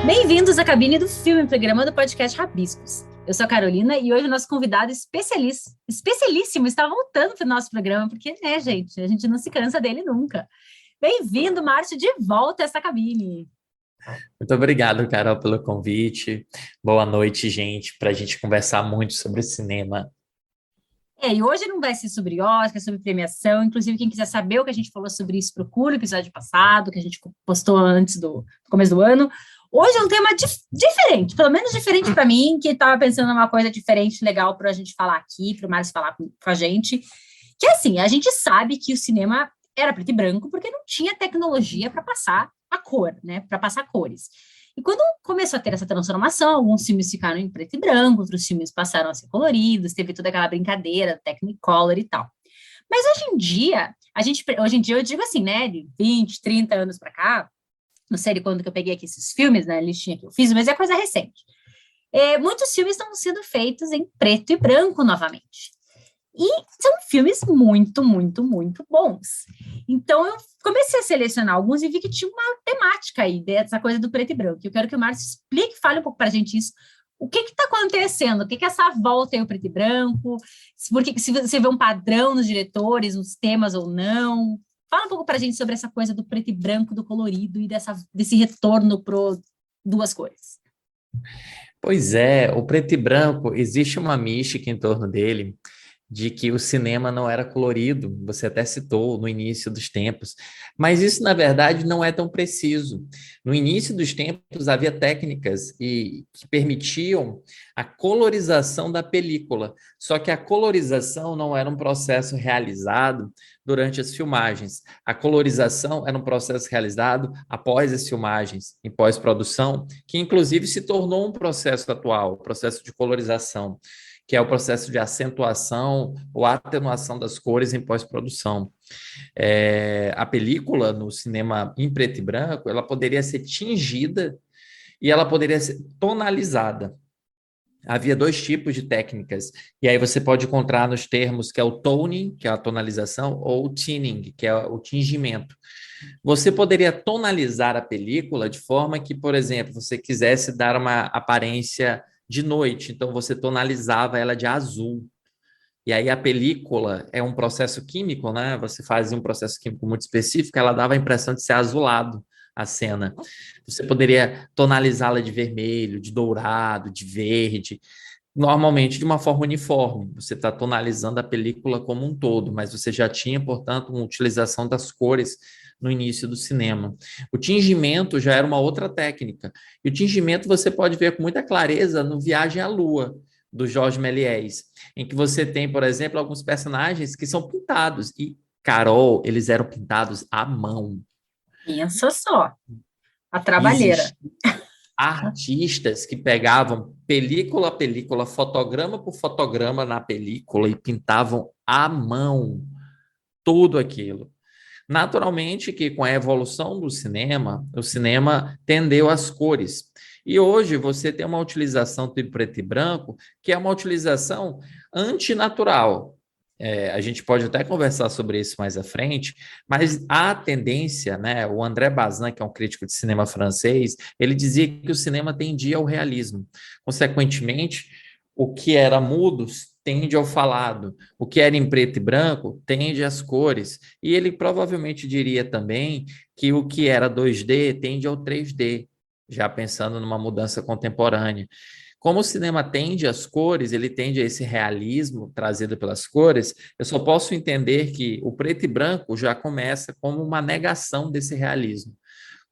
Bem-vindos à cabine do filme, programa do podcast Rabiscos. Eu sou a Carolina e hoje o nosso convidado especialíssimo está voltando para o nosso programa, porque, né, gente, a gente não se cansa dele nunca. Bem-vindo, Márcio, de volta a essa cabine. Muito obrigado, Carol, pelo convite. Boa noite, gente, para a gente conversar muito sobre cinema. E hoje não vai ser sobre Oscar, sobre premiação. Inclusive, quem quiser saber o que a gente falou sobre isso, procura o episódio passado, que a gente postou antes do começo do ano. Hoje é um tema diferente, pelo menos diferente para mim, que estava pensando numa coisa diferente, legal para a gente falar aqui, para o Márcio falar com a gente. Que assim, a gente sabe que o cinema era preto e branco porque não tinha tecnologia para passar a cor, né? Para passar cores. E quando começou a ter essa transformação, alguns filmes ficaram em preto e branco, outros filmes passaram a ser coloridos, teve toda aquela brincadeira, Technicolor e tal. Mas hoje em dia eu digo assim, né, de 20, 30 anos para cá, não sei de quando que eu peguei aqui esses filmes, né, listinha que eu fiz, mas é coisa recente. Muitos filmes estão sendo feitos em preto e branco novamente. E são filmes muito, muito, muito bons. Então, eu comecei a selecionar alguns e vi que tinha uma temática aí, dessa coisa do preto e branco. Eu quero que o Márcio explique, fale um pouco para a gente isso. O que está acontecendo? O que é essa volta aí ao preto e branco? Se você vê um padrão nos diretores, nos temas ou não. Fala um pouco para a gente sobre essa coisa do preto e branco, do colorido e desse retorno para duas cores. Pois é, o preto e branco, existe uma mística em torno dele, de que o cinema não era colorido, você até citou no início dos tempos, mas isso, na verdade, não é tão preciso. No início dos tempos, havia técnicas que permitiam a colorização da película, só que a colorização não era um processo realizado durante as filmagens. A colorização era um processo realizado após as filmagens, em pós-produção, que inclusive se tornou um processo atual, o processo de colorização, que é o processo de acentuação ou atenuação das cores em pós-produção. A película no cinema em preto e branco, ela poderia ser tingida e ela poderia ser tonalizada. Havia dois tipos de técnicas, e aí você pode encontrar nos termos que é o toning, que é a tonalização, ou o tinning, que é o tingimento. Você poderia tonalizar a película de forma que, por exemplo, você quisesse dar uma aparência de noite, então você tonalizava ela de azul. E aí a película é um processo químico, né? Você fazia um processo químico muito específico, ela dava a impressão de ser azulado a cena. Você poderia tonalizá-la de vermelho, de dourado, de verde, normalmente de uma forma uniforme. Você está tonalizando a película como um todo, mas você já tinha, portanto, uma utilização das cores no início do cinema. O tingimento já era uma outra técnica. E o tingimento você pode ver com muita clareza no Viagem à Lua, do Jorge Méliès, em que você tem, por exemplo, alguns personagens que são pintados. E, Carol, eles eram pintados à mão. Pensa só, a trabalheira. Existiam artistas que pegavam película a película, fotograma por fotograma na película e pintavam à mão tudo aquilo. Naturalmente que com a evolução do cinema, o cinema tendeu às cores. E hoje você tem uma utilização de preto e branco, que é uma utilização antinatural. A gente pode até conversar sobre isso mais à frente, mas a tendência, né? O André Bazin, que é um crítico de cinema francês, ele dizia que o cinema tendia ao realismo. Consequentemente, o que era mudo tende ao falado, o que era em preto e branco tende às cores. E ele provavelmente diria também que o que era 2D tende ao 3D, já pensando numa mudança contemporânea. Como o cinema tende às cores, ele tende a esse realismo trazido pelas cores, eu só posso entender que o preto e branco já começa como uma negação desse realismo,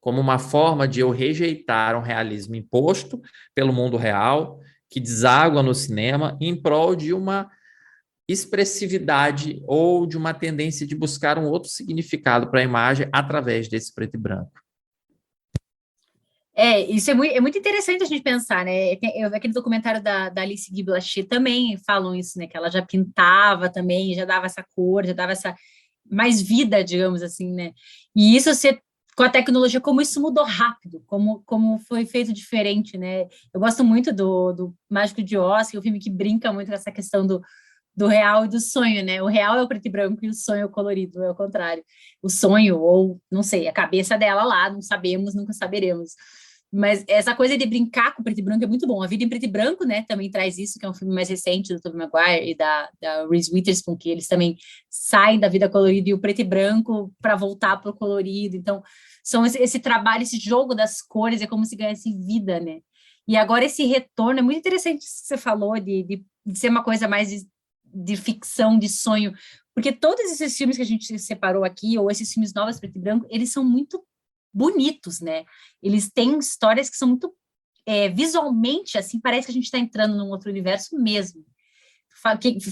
como uma forma de eu rejeitar um realismo imposto pelo mundo real, que deságua no cinema, em prol de uma expressividade ou de uma tendência de buscar um outro significado para a imagem através desse preto e branco. Isso é muito interessante a gente pensar, né? Aquele documentário da Alice Guy Blaché também falam isso, né? Que ela já pintava também, já dava essa cor, já dava essa mais vida, digamos assim, né? E isso com a tecnologia, como isso mudou rápido, como foi feito diferente, né? Eu gosto muito do Mágico de Oz, que é um filme que brinca muito com essa questão do real e do sonho, né? O real é o preto e branco e o sonho é o colorido, é o contrário. O sonho, ou, não sei, a cabeça dela lá, não sabemos, nunca saberemos. Mas essa coisa de brincar com preto e branco é muito bom. A Vida em Preto e Branco, né, também traz isso, que é um filme mais recente do Tobey Maguire e da Reese Witherspoon, que eles também saem da vida colorida e o preto e branco para voltar para o colorido. Então, são esse trabalho, esse jogo das cores, é como se ganhasse vida, né? E agora esse retorno, é muito interessante isso que você falou, de ser uma coisa mais de ficção, de sonho, porque todos esses filmes que a gente separou aqui, ou esses filmes novos preto e branco, eles são muito bonitos, né? Eles têm histórias que são muito visualmente, assim, parece que a gente está entrando num outro universo mesmo.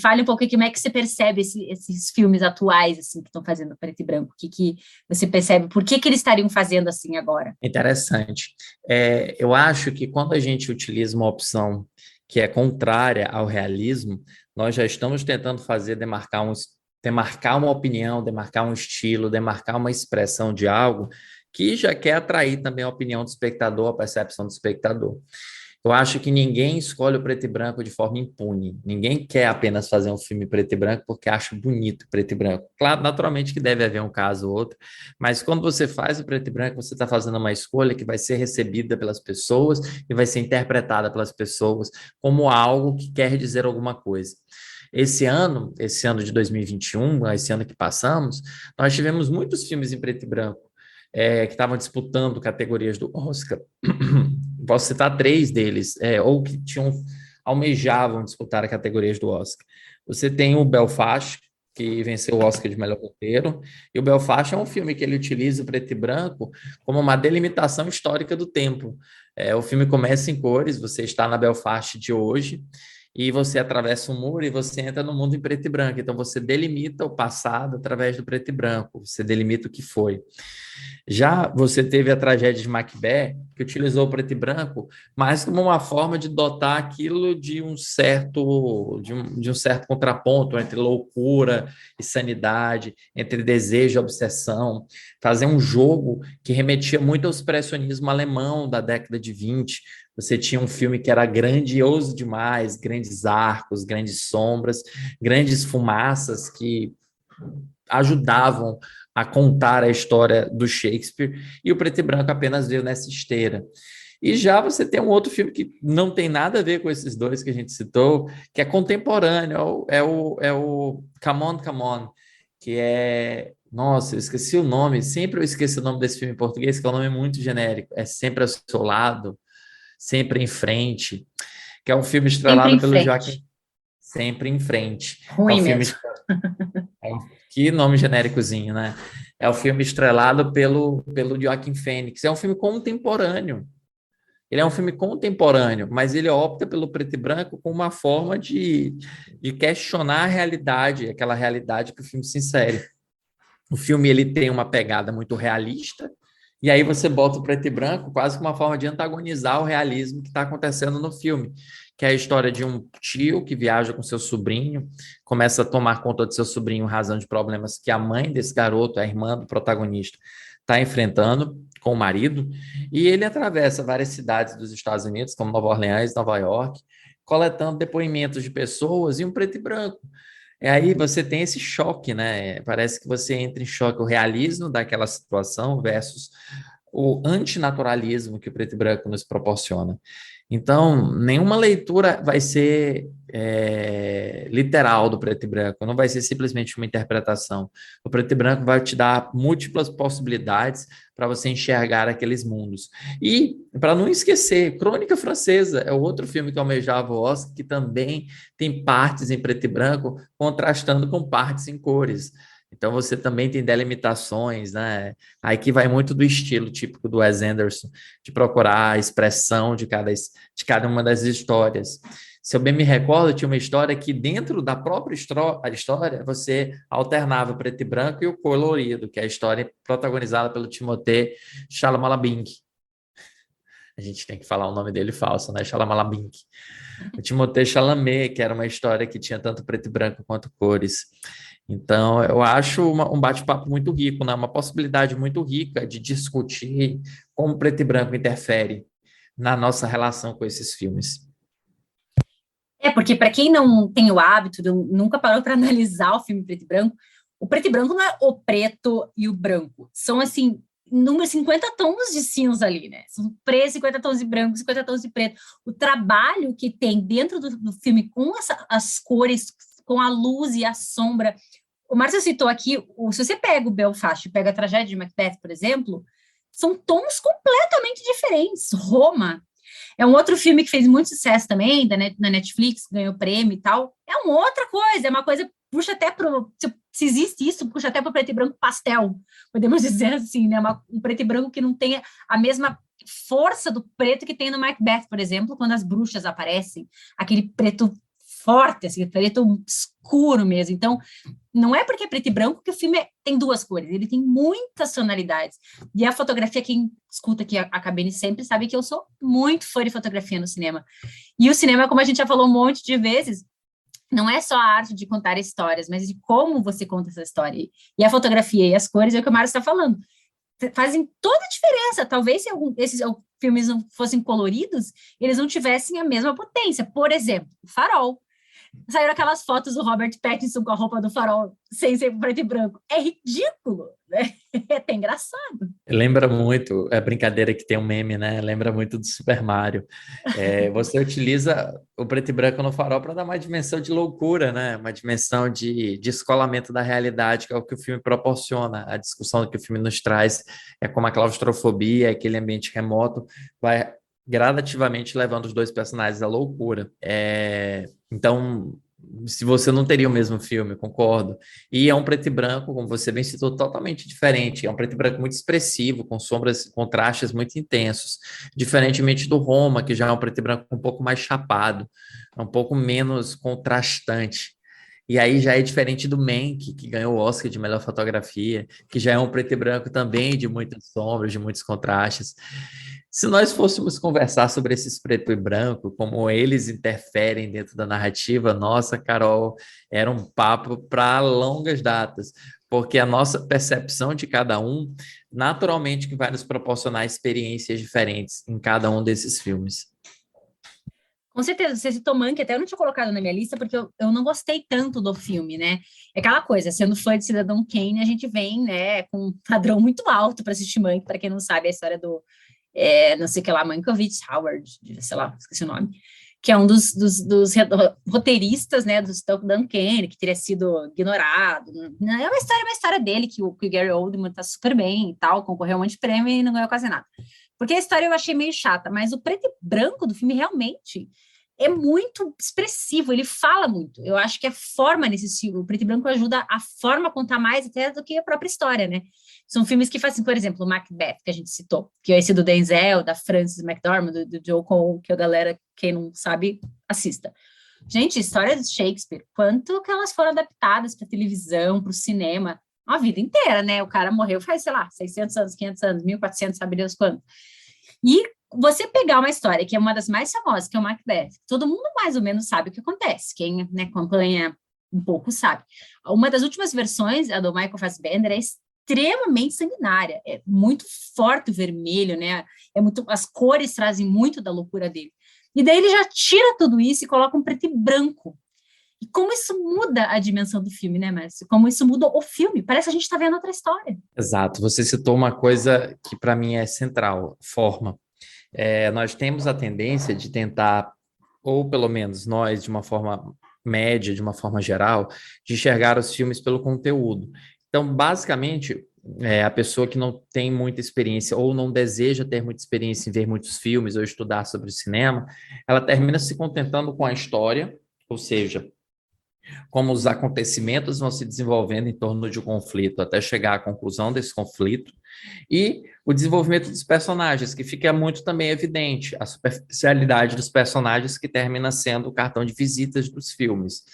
Fale um pouco como é que você percebe esses filmes atuais, assim, que estão fazendo preto e branco, que você percebe, por que eles estariam fazendo assim agora? Interessante. Eu acho que quando a gente utiliza uma opção que é contrária ao realismo, nós já estamos tentando demarcar uma opinião, demarcar um estilo, demarcar uma expressão de algo que já quer atrair também a opinião do espectador, a percepção do espectador. Eu acho que ninguém escolhe o preto e branco de forma impune. Ninguém quer apenas fazer um filme preto e branco porque acha bonito preto e branco. Claro, naturalmente que deve haver um caso ou outro, mas quando você faz o preto e branco, você está fazendo uma escolha que vai ser recebida pelas pessoas e vai ser interpretada pelas pessoas como algo que quer dizer alguma coisa. Esse ano de 2021, esse ano que passamos, nós tivemos muitos filmes em preto e branco que estavam disputando categorias do Oscar. Posso citar 3 deles, ou que almejavam disputar categorias do Oscar. Você tem o Belfast, que venceu o Oscar de melhor roteiro, e o Belfast é um filme que ele utiliza o preto e branco como uma delimitação histórica do tempo. O filme começa em cores, você está na Belfast de hoje, e você atravessa um muro e você entra no mundo em preto e branco. Então, você delimita o passado através do preto e branco, você delimita o que foi. Já você teve a tragédia de Macbeth, que utilizou o preto e branco, mas como uma forma de dotar aquilo de um certo contraponto entre loucura e sanidade, entre desejo e obsessão, fazer um jogo que remetia muito ao expressionismo alemão da década de 20. Você tinha um filme que era grandioso demais, grandes arcos, grandes sombras, grandes fumaças que ajudavam a contar a história do Shakespeare, e o preto e branco apenas veio nessa esteira. E já você tem um outro filme que não tem nada a ver com esses dois que a gente citou, que é contemporâneo, é o Come On, Come On, que é... Nossa, eu esqueci o nome, sempre eu esqueço o nome desse filme em português, que é um nome muito genérico, é Sempre ao Seu Lado, Sempre em Frente, que é um filme Sempre estrelado em pelo frente. Joaquim. Sempre em Frente. É um Ruim filme... mesmo. Que nome genéricozinho, né? É o filme estrelado pelo Joaquin Phoenix. É um filme contemporâneo. Ele é um filme contemporâneo, mas ele opta pelo preto e branco como uma forma de questionar a realidade, aquela realidade que o filme se insere. O filme ele tem uma pegada muito realista, e aí você bota o preto e branco quase como uma forma de antagonizar o realismo que está acontecendo no filme, que é a história de um tio que viaja com seu sobrinho, começa a tomar conta de seu sobrinho em razão de problemas que a mãe desse garoto, a irmã do protagonista, está enfrentando com o marido, e ele atravessa várias cidades dos Estados Unidos, como Nova Orleans, Nova York, coletando depoimentos de pessoas em um preto e branco. Aí você tem esse choque, né? Parece que você entra em choque, o realismo daquela situação versus o antinaturalismo que o preto e branco nos proporciona. Então, nenhuma leitura vai ser literal do preto e branco, não vai ser simplesmente uma interpretação. O preto e branco vai te dar múltiplas possibilidades para você enxergar aqueles mundos. E, para não esquecer, Crônica Francesa é outro filme que almejava o Oscar, que também tem partes em preto e branco, contrastando com partes em cores. Então, você também tem delimitações, né? Aí que vai muito do estilo típico do Wes Anderson, de procurar a expressão de cada uma das histórias. Se eu bem me recordo, tinha uma história que dentro da própria história, você alternava o preto e branco e o colorido, que é a história protagonizada pelo Timothée Chalamet. A gente tem que falar o nome dele falso, né? Chalamet. O Timothée Chalamet, que era uma história que tinha tanto preto e branco quanto cores. Então, eu acho um bate-papo muito rico, né? Uma possibilidade muito rica de discutir como preto e branco interfere na nossa relação com esses filmes. Porque para quem não tem o hábito, nunca parou para analisar o filme preto e branco não é o preto e o branco. São, assim, número 50 tons de cinza ali, né? São preto, 50 tons de branco, 50 tons de preto. O trabalho que tem dentro do filme com as cores, com a luz e a sombra. O Márcio citou aqui, se você pega o Belfast, pega a tragédia de Macbeth, por exemplo, são tons completamente diferentes. Roma é um outro filme que fez muito sucesso também, na Netflix, ganhou prêmio e tal. É uma outra coisa, é uma coisa, puxa até para se existe isso, puxa até para o preto e branco pastel, podemos dizer assim, né? Um preto e branco que não tenha a mesma força do preto que tem no Macbeth, por exemplo, quando as bruxas aparecem, aquele preto forte, assim, preto escuro mesmo. Então, não é porque é preto e branco que o filme tem duas cores, ele tem muitas tonalidades. E a fotografia, quem escuta aqui a Cabine sempre sabe que eu sou muito fã de fotografia no cinema. E o cinema, como a gente já falou um monte de vezes, não é só a arte de contar histórias, mas de como você conta essa história. E a fotografia e as cores é o que o Mário está falando. Fazem toda a diferença. Talvez se esses filmes não fossem coloridos, eles não tivessem a mesma potência. Por exemplo, o Farol. Saíram aquelas fotos do Robert Pattinson com a roupa do Farol sem ser preto e branco. É ridículo, né? É até engraçado. Lembra muito, é brincadeira que tem um meme, né? Lembra muito do Super Mario. Você utiliza o preto e branco no farol para dar uma dimensão de loucura, né? Uma dimensão de descolamento da realidade, que é o que o filme proporciona. A discussão que o filme nos traz é como a claustrofobia, aquele ambiente remoto, vai gradativamente levando os dois personagens à loucura. Então, se você não teria o mesmo filme, concordo. E é um preto e branco, como você bem citou, totalmente diferente. É um preto e branco muito expressivo, com sombras, contrastes muito intensos. Diferentemente do Roma, que já é um preto e branco um pouco mais chapado, um pouco menos contrastante. E aí já é diferente do Mank, que ganhou o Oscar de melhor fotografia, que já é um preto e branco também de muitas sombras, de muitos contrastes. Se nós fôssemos conversar sobre esses preto e branco, como eles interferem dentro da narrativa, nossa, Carol, era um papo para longas datas, porque a nossa percepção de cada um, naturalmente, que vai nos proporcionar experiências diferentes em cada um desses filmes. Com certeza, você citou Mank, até eu não tinha colocado na minha lista, porque eu não gostei tanto do filme, né? É aquela coisa, sendo fã de Cidadão Kane, a gente vem, né, com um padrão muito alto para assistir Mank, para quem não sabe a história do, não sei o que lá, Mankiewicz Howard, sei lá, esqueci o nome, que é um dos roteiristas, né, do Cidadão Kane, que teria sido ignorado. Não é uma história dele, que o Gary Oldman tá super bem e tal, concorreu a um monte de prêmio e não ganhou quase nada. Porque a história eu achei meio chata, mas o preto e branco do filme realmente é muito expressivo, ele fala muito. Eu acho que a forma nesse filme, o preto e branco ajuda a forma a contar mais até do que a própria história, né? São filmes que fazem, por exemplo, o Macbeth, que a gente citou, que é esse do Denzel, da Frances McDormand, do Joe Cole, que a galera, quem não sabe, assista. Gente, história de Shakespeare, quanto que elas foram adaptadas para televisão, para o cinema, a vida inteira, né? O cara morreu faz, sei lá, 600 anos, 500 anos, 1400, sabe Deus quanto. E você pegar uma história que é uma das mais famosas, que é o Macbeth, todo mundo mais ou menos sabe o que acontece, quem, né, acompanha um pouco sabe. Uma das últimas versões, a do Michael Fassbender, é extremamente sanguinária, é muito forte o vermelho, né? As cores trazem muito da loucura dele. E daí ele já tira tudo isso e coloca um preto e branco. E como isso muda a dimensão do filme, né, Márcio? Como isso muda o filme. Parece que a gente está vendo outra história. Exato. Você citou uma coisa que para mim é central, forma. Nós temos a tendência de tentar, ou pelo menos nós, de uma forma média, de uma forma geral, de enxergar os filmes pelo conteúdo. Então, basicamente, a pessoa que não tem muita experiência ou não deseja ter muita experiência em ver muitos filmes ou estudar sobre cinema, ela termina se contentando com a história, ou seja, como os acontecimentos vão se desenvolvendo em torno de um conflito até chegar à conclusão desse conflito, e o desenvolvimento dos personagens, que fica muito também evidente, a superficialidade dos personagens que termina sendo o cartão de visitas dos filmes.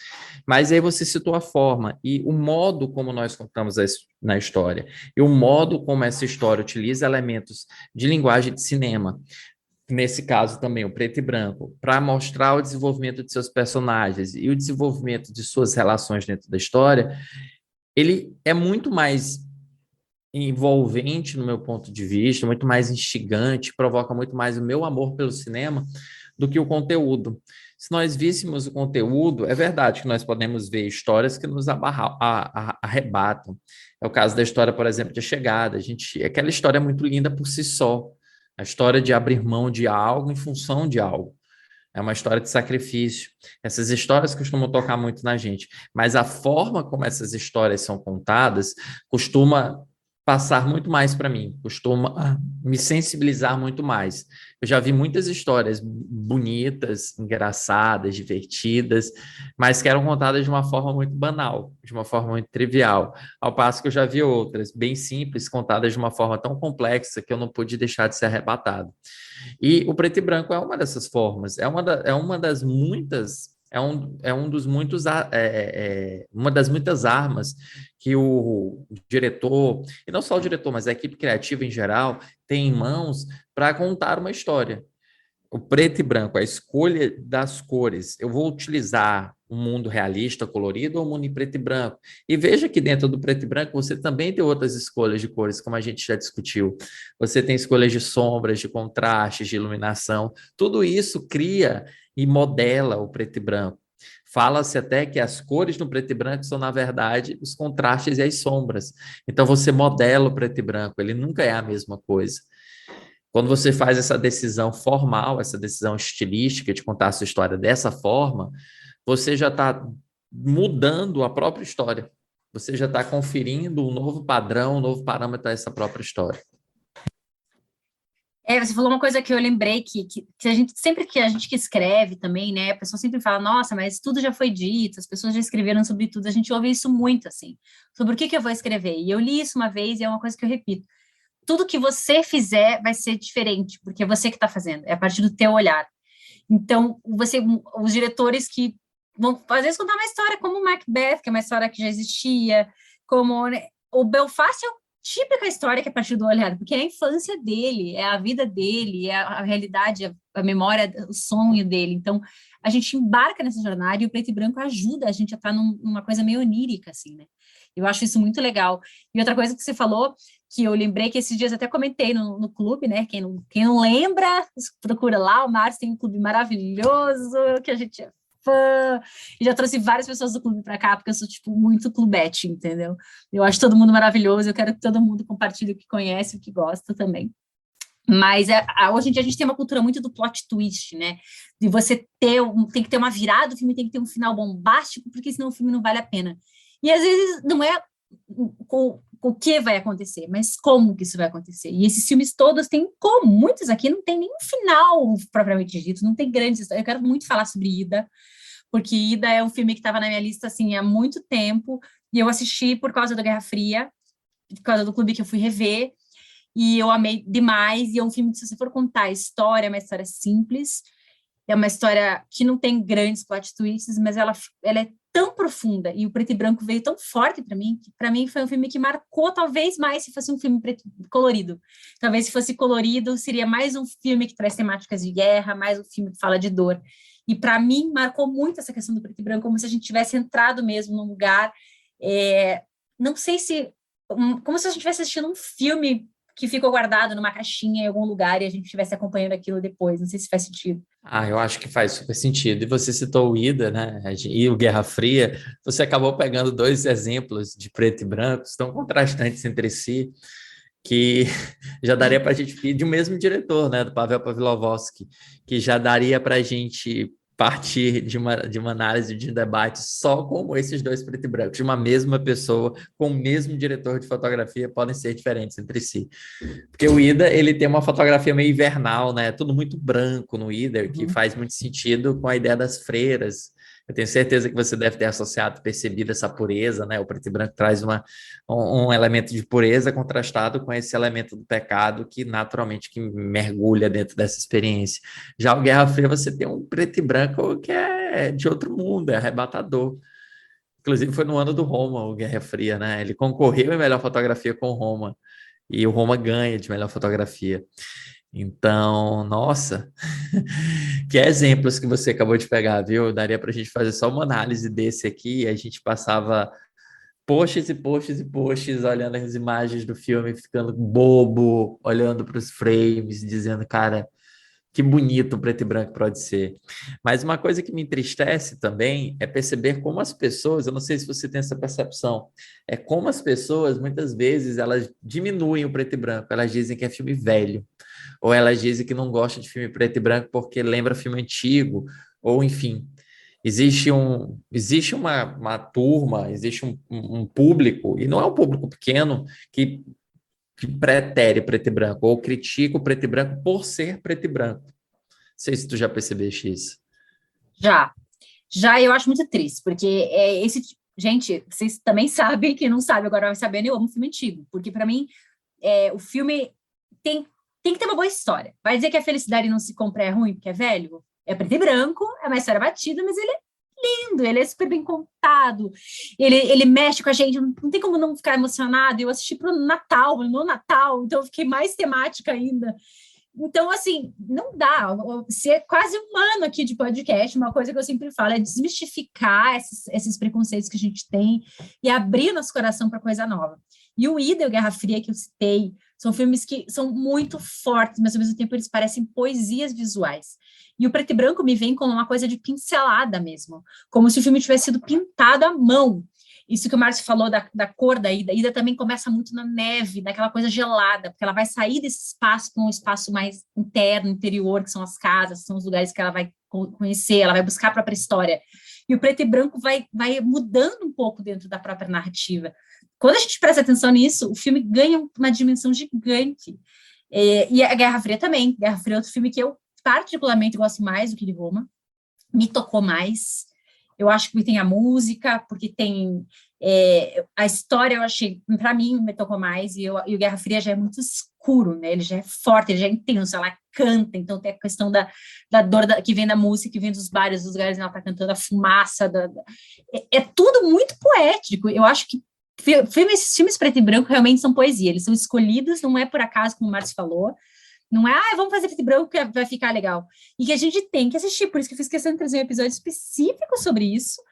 Mas aí você citou a forma e o modo como nós contamos na história, e o modo como essa história utiliza elementos de linguagem de cinema, nesse caso também o preto e branco, para mostrar o desenvolvimento de seus personagens e o desenvolvimento de suas relações dentro da história, ele é muito mais envolvente no meu ponto de vista, muito mais instigante, provoca muito mais o meu amor pelo cinema do que o conteúdo. Se nós víssemos o conteúdo, é verdade que nós podemos ver histórias que nos arrebatam. É o caso da história, por exemplo, de A Chegada. Aquela história é muito linda por si só. A história de abrir mão de algo em função de algo. É uma história de sacrifício. Essas histórias costumam tocar muito na gente, mas a forma como essas histórias são contadas costuma passar muito mais para mim, costuma me sensibilizar muito mais. Eu já vi muitas histórias bonitas, engraçadas, divertidas, mas que eram contadas de uma forma muito banal, de uma forma muito trivial, ao passo que eu já vi outras bem simples, contadas de uma forma tão complexa que eu não pude deixar de ser arrebatado. E o preto e branco é uma dessas formas, é uma das muitas, é um dos muitos, uma das muitas armas que o diretor, e não só o diretor, mas a equipe criativa em geral, tem em mãos para contar uma história. O preto e branco, a escolha das cores. Eu vou utilizar um mundo realista, colorido, ou um mundo em preto e branco? E veja que dentro do preto e branco você também tem outras escolhas de cores, como a gente já discutiu. Você tem escolhas de sombras, de contrastes, de iluminação. Tudo isso cria e modela o preto e branco. Fala-se até que as cores no preto e branco são, na verdade, os contrastes e as sombras. Então, você modela o preto e branco, ele nunca é a mesma coisa. Quando você faz essa decisão formal, essa decisão estilística de contar a sua história dessa forma, você já está mudando a própria história. Você já está conferindo um novo padrão, um novo parâmetro a essa própria história. Você falou uma coisa que eu lembrei que a gente, sempre que a gente que escreve também, né, a pessoa sempre fala, nossa, mas tudo já foi dito, as pessoas já escreveram sobre tudo, a gente ouve isso muito, assim, sobre o que eu vou escrever, e eu li isso uma vez e é uma coisa que eu repito, tudo que você fizer vai ser diferente, porque é você que está fazendo, é a partir do teu olhar. Então, os diretores que vão, às vezes, contar uma história como Macbeth, que é uma história que já existia, como, né, o Belfast é a típica história que é a partir do olhar, porque é a infância dele, é a vida dele, é a realidade, a memória, o sonho dele. Então, a gente embarca nessa jornada e o preto e branco ajuda a gente a estar numa coisa meio onírica, assim, né? Eu acho isso muito legal. E outra coisa que você falou, que eu lembrei que esses dias até comentei no clube, né? Quem não lembra, procura lá, o Márcio tem um clube maravilhoso, que a gente é fã, e já trouxe várias pessoas do clube para cá, porque eu sou, tipo, muito clubete, entendeu? Eu acho todo mundo maravilhoso, eu quero que todo mundo compartilhe o que conhece, o que gosta também. Mas hoje em dia a gente tem uma cultura muito do plot twist, né? De você tem que ter uma virada, o filme tem que ter um final bombástico, porque senão o filme não vale a pena. E às vezes não é o que vai acontecer, mas como que isso vai acontecer. E esses filmes todos têm como, muitos aqui não tem nenhum final propriamente dito, não tem grandes histórias. Eu quero muito falar sobre Ida, porque Ida é um filme que estava na minha lista assim há muito tempo, e eu assisti por causa da Guerra Fria, por causa do clube que eu fui rever, e eu amei demais, e é um filme que, se você for contar a história, é uma história simples, é uma história que não tem grandes plot twists, mas ela é tão profunda, e o preto e branco veio tão forte para mim, que para mim foi um filme que marcou talvez mais se fosse um filme colorido. Talvez se fosse colorido, seria mais um filme que traz temáticas de guerra, mais um filme que fala de dor. E para mim, marcou muito essa questão do preto e branco, como se a gente tivesse entrado mesmo num lugar, não sei se, como se a gente estivesse assistindo um filme que ficou guardado numa caixinha em algum lugar e a gente estivesse acompanhando aquilo depois. Não sei se faz sentido. Eu acho que faz super sentido. E você citou o Ida, né? E o Guerra Fria. Você acabou pegando dois exemplos de preto e branco, tão contrastantes entre si, que já daria para a gente pedir o mesmo diretor, né? Do Pavel Pawlikowski, que já daria para a gente partir de uma análise, de um debate só como esses dois preto e branco, de uma mesma pessoa, com o mesmo diretor de fotografia, podem ser diferentes entre si. Porque o Ida, ele tem uma fotografia meio invernal, né? Tudo muito branco no Ida, que faz muito sentido com a ideia das freiras. Eu tenho certeza que você deve ter associado, percebido essa pureza, né? O preto e branco traz um elemento de pureza contrastado com esse elemento do pecado que naturalmente que mergulha dentro dessa experiência. Já o Guerra Fria, você tem um preto e branco que é de outro mundo, é arrebatador. Inclusive foi no ano do Roma, o Guerra Fria, né? Ele concorreu em melhor fotografia com Roma. E o Roma ganha de melhor fotografia. Então, nossa, que exemplos que você acabou de pegar, viu? Daria para a gente fazer só uma análise desse aqui, e a gente passava posts e posts e posts olhando as imagens do filme, ficando bobo, olhando para os frames, dizendo, cara, que bonito o preto e branco pode ser. Mas uma coisa que me entristece também é perceber como as pessoas, eu não sei se você tem essa percepção, é como as pessoas, muitas vezes, elas diminuem o preto e branco, elas dizem que é filme velho, ou elas dizem que não gostam de filme preto e branco porque lembra filme antigo, ou enfim. Existe uma turma, existe um público, e não é um público pequeno, que pretere preto e branco, ou critica o preto e branco por ser preto e branco. Não sei se tu já percebeste isso. Já, já eu acho muito triste, porque gente, vocês também sabem, que não sabe agora vai sabendo, eu amo filme antigo, porque para mim o filme tem, tem que ter uma boa história. Vai dizer que a felicidade não se compra é ruim porque é velho? É preto e branco, é uma história batida, mas ele é lindo, ele é super bem contado, ele mexe com a gente, não tem como não ficar emocionado. Eu assisti pro Natal, no Natal, então eu fiquei mais temática ainda. Então, assim, não dá. Ser quase um ano aqui de podcast, uma coisa que eu sempre falo é desmistificar esses preconceitos que a gente tem e abrir nosso coração para coisa nova. E o Ida e o Guerra Fria, que eu citei, são filmes que são muito fortes, mas ao mesmo tempo eles parecem poesias visuais. E o preto e branco me vem como uma coisa de pincelada mesmo, como se o filme tivesse sido pintado à mão. Isso que o Márcio falou da cor da Ida. A Ida também começa muito na neve, naquela coisa gelada, porque ela vai sair desse espaço para um espaço mais interno, interior, que são as casas, são os lugares que ela vai conhecer, ela vai buscar a própria história. E o preto e branco vai mudando um pouco dentro da própria narrativa. Quando a gente presta atenção nisso, o filme ganha uma dimensão gigante. E a Guerra Fria também. Guerra Fria é outro filme que eu particularmente gosto mais do que de Roma, me tocou mais. Eu acho que tem a música, porque tem a história, eu achei, para mim, me tocou mais, e o Guerra Fria já é muito escuro, né? Ele já é forte, ele já é intenso, ela canta, então tem a questão da dor que vem da música, que vem dos bares, dos lugares que ela está cantando, a fumaça, é tudo muito poético. Eu acho que esses filmes preto e branco realmente são poesia, eles são escolhidos, não é por acaso, como o Márcio falou, não é, vamos fazer preto e branco que vai ficar legal. E que a gente tem que assistir, por isso que eu fiz questão de trazer um episódio específico sobre isso,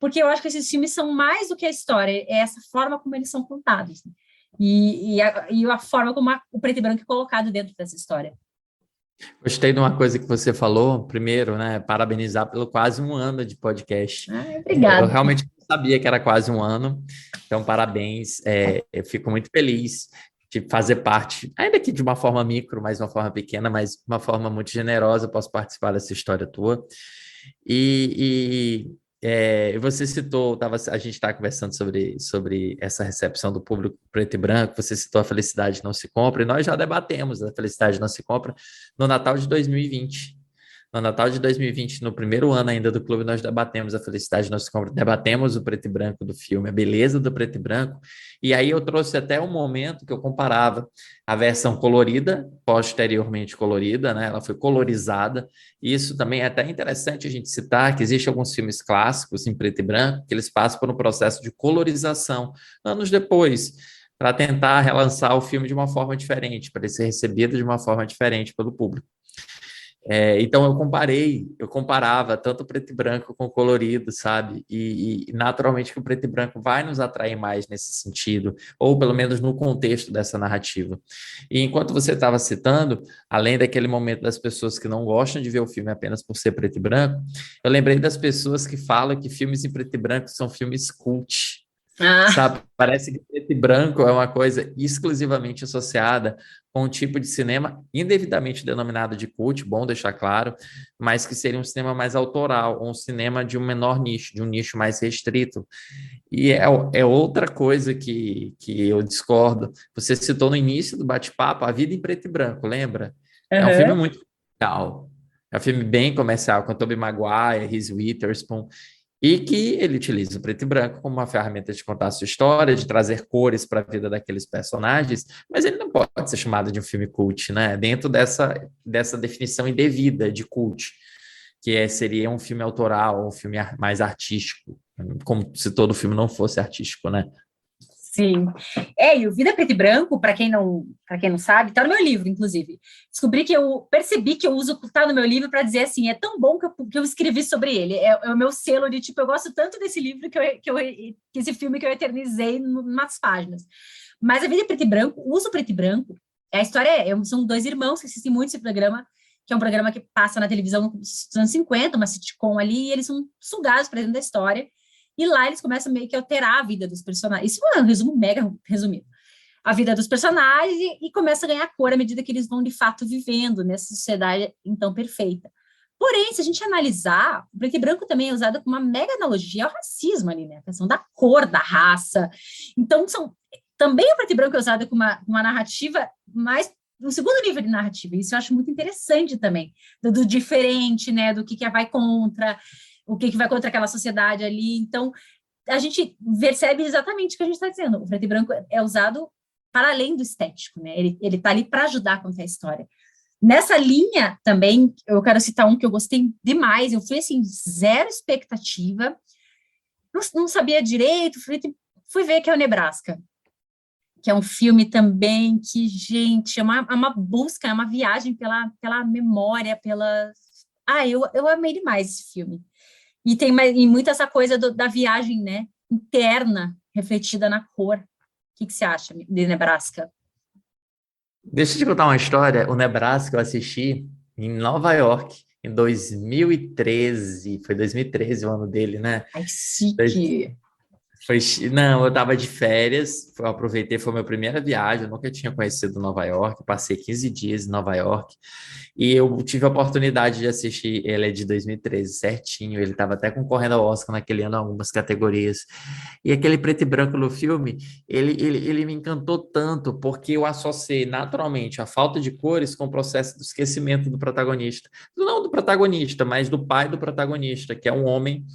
porque eu acho que esses filmes são mais do que a história, é essa forma como eles são contados. E a forma como o preto e branco é colocado dentro dessa história. Gostei de uma coisa que você falou, primeiro, né? Parabenizar pelo quase um ano de podcast. Obrigada. Eu realmente não sabia que era quase um ano, então parabéns. Eu fico muito feliz de fazer parte, ainda que de uma forma micro, mas uma forma pequena, mas de uma forma muito generosa, posso participar dessa história tua. Você citou, a gente estava conversando sobre essa recepção do público preto e branco, você citou a Felicidade Não Se Compra, e nós já debatemos a Felicidade Não Se Compra no Natal de 2020. No Natal de 2020, no primeiro ano ainda do clube, nós debatemos a Felicidade Não Se Compra, debatemos o preto e branco do filme, a beleza do preto e branco, e aí eu trouxe até um momento que eu comparava a versão colorida, posteriormente colorida, né? Ela foi colorizada, e isso também é até interessante a gente citar, que existem alguns filmes clássicos em preto e branco, que eles passam por um processo de colorização, anos depois, para tentar relançar o filme de uma forma diferente, para ele ser recebido de uma forma diferente pelo público. Então eu comparava tanto o preto e branco com o colorido, sabe? E naturalmente que o preto e branco vai nos atrair mais nesse sentido, ou pelo menos no contexto dessa narrativa. E enquanto você estava citando, além daquele momento das pessoas que não gostam de ver o filme apenas por ser preto e branco, eu lembrei das pessoas que falam que filmes em preto e branco são filmes cult. Sabe? Parece que preto e branco é uma coisa exclusivamente associada com um tipo de cinema indevidamente denominado de cult, bom deixar claro, mas que seria um cinema mais autoral, ou um cinema de um menor nicho, de um nicho mais restrito. E é outra coisa que eu discordo. Você citou no início do bate-papo A Vida em Preto e Branco, lembra? É um filme muito legal. É um filme bem comercial, com Tobey Maguire, Reese Witherspoon, e que ele utiliza o preto e branco como uma ferramenta de contar a sua história, de trazer cores para a vida daqueles personagens, mas ele não pode ser chamado de um filme cult, né? Dentro dessa definição indevida de cult, que seria um filme autoral, um filme mais artístico, como se todo filme não fosse artístico, né? Sim. E o Vida Preto e Branco, para quem não sabe, tá no meu livro, inclusive. Percebi que eu uso, tá no meu livro para dizer assim, é tão bom que eu escrevi sobre ele. É o meu selo de tipo, eu gosto tanto desse livro que esse filme que eu eternizei nas páginas. Mas a Vida Preto e Branco, uso preto e branco. A história são dois irmãos que assistem muito esse programa, que é um programa que passa na televisão dos anos 50, uma sitcom ali, e eles são sugados para dentro da história, e lá eles começam meio que a alterar a vida dos personagens. Isso é um resumo mega resumido. A vida dos personagens e começa a ganhar cor à medida que eles vão, de fato, vivendo nessa sociedade, então, perfeita. Porém, se a gente analisar, o preto e branco também é usado como uma mega analogia ao racismo ali, né? A questão da cor, da raça. Então, também o preto e branco é usado como uma narrativa mais um segundo nível de narrativa. Isso eu acho muito interessante também, do diferente, né? Do que vai contra, o que vai contra aquela sociedade ali. Então, a gente percebe exatamente o que a gente está dizendo. O preto e branco é usado para além do estético, né? Ele está ali para ajudar a contar a história. Nessa linha também, eu quero citar um que eu gostei demais. Eu fui assim, zero expectativa, não sabia direito, fui ver que é o Nebraska, que é um filme também que, gente, é uma busca, é uma viagem pela memória, eu amei demais esse filme. E tem muito essa coisa da viagem, né, interna, refletida na cor. O que você acha de Nebraska? Deixa eu te contar uma história. O Nebraska eu assisti em Nova York em 2013. Foi 2013 o ano dele, né? Ai, chique! Não, eu estava de férias, eu aproveitei, foi a minha primeira viagem, eu nunca tinha conhecido Nova York, passei 15 dias em Nova York, e eu tive a oportunidade de assistir, ele é de 2013, certinho, ele estava até concorrendo ao Oscar naquele ano, em algumas categorias, e aquele preto e branco no filme, ele me encantou tanto, porque eu associei naturalmente a falta de cores com o processo do esquecimento do protagonista, não do protagonista, mas do pai do protagonista, que é um homem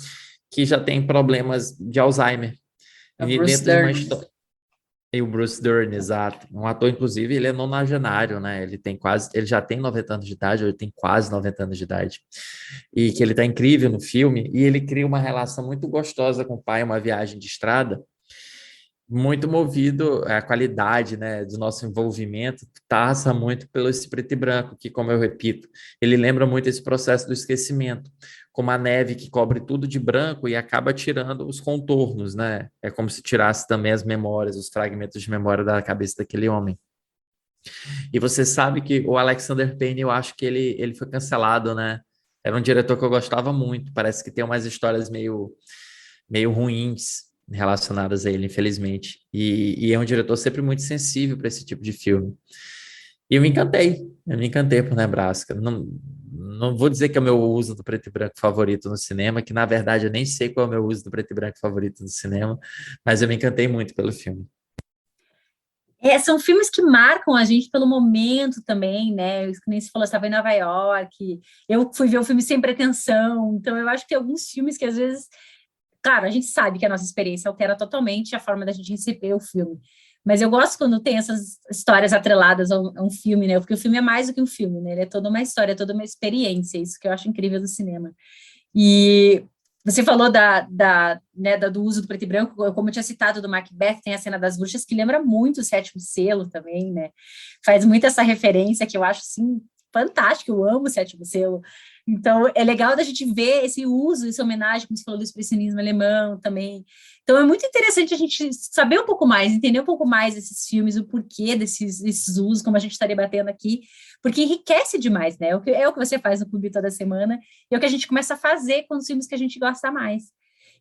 que já tem problemas de Alzheimer. É o E Bruce dentro de uma Dern. história. E o Bruce Dern, exato. Um ator, inclusive, ele é nonagenário, né? Ele já tem 90 anos de idade, ou ele tem quase 90 anos de idade. E que ele tá incrível no filme, e ele cria uma relação muito gostosa com o pai, uma viagem de estrada, muito movido a qualidade, né, do nosso envolvimento, passa muito pelo esse preto e branco, que, como eu repito, ele lembra muito esse processo do esquecimento, como a neve que cobre tudo de branco e acaba tirando os contornos, né? É como se tirasse também as memórias, os fragmentos de memória da cabeça daquele homem. E você sabe que o Alexander Payne, eu acho que ele foi cancelado, né? Era um diretor que eu gostava muito, parece que tem umas histórias meio ruins relacionadas a ele, infelizmente. E é um diretor sempre muito sensível para esse tipo de filme. E eu me encantei por Nebraska. Não vou dizer que é o meu uso do preto e branco favorito no cinema, que na verdade eu nem sei qual é o meu uso do preto e branco favorito no cinema, mas eu me encantei muito pelo filme. São filmes que marcam a gente pelo momento também, né? Isso que nem se falou, estava em Nova York, eu fui ver o filme sem pretensão, então eu acho que tem alguns filmes que às vezes, claro, a gente sabe que a nossa experiência altera totalmente a forma da gente receber o filme, mas eu gosto quando tem essas histórias atreladas a um filme, né? Porque o filme é mais do que um filme, né? Ele é toda uma história, toda uma experiência, isso que eu acho incrível do cinema. E você falou do uso do preto e branco, como eu tinha citado do Macbeth, tem a cena das bruxas que lembra muito o Sétimo Selo também, né? Faz muito essa referência que eu acho, assim, fantástico, eu amo o Sétimo Selo. Então, é legal da gente ver esse uso, essa homenagem, como você falou, do expressionismo alemão também. Então, é muito interessante a gente saber um pouco mais, entender um pouco mais desses filmes, o porquê desses usos, como a gente está debatendo aqui, porque enriquece demais, né? É o que você faz no Clube toda semana, e é o que a gente começa a fazer com os filmes que a gente gosta mais.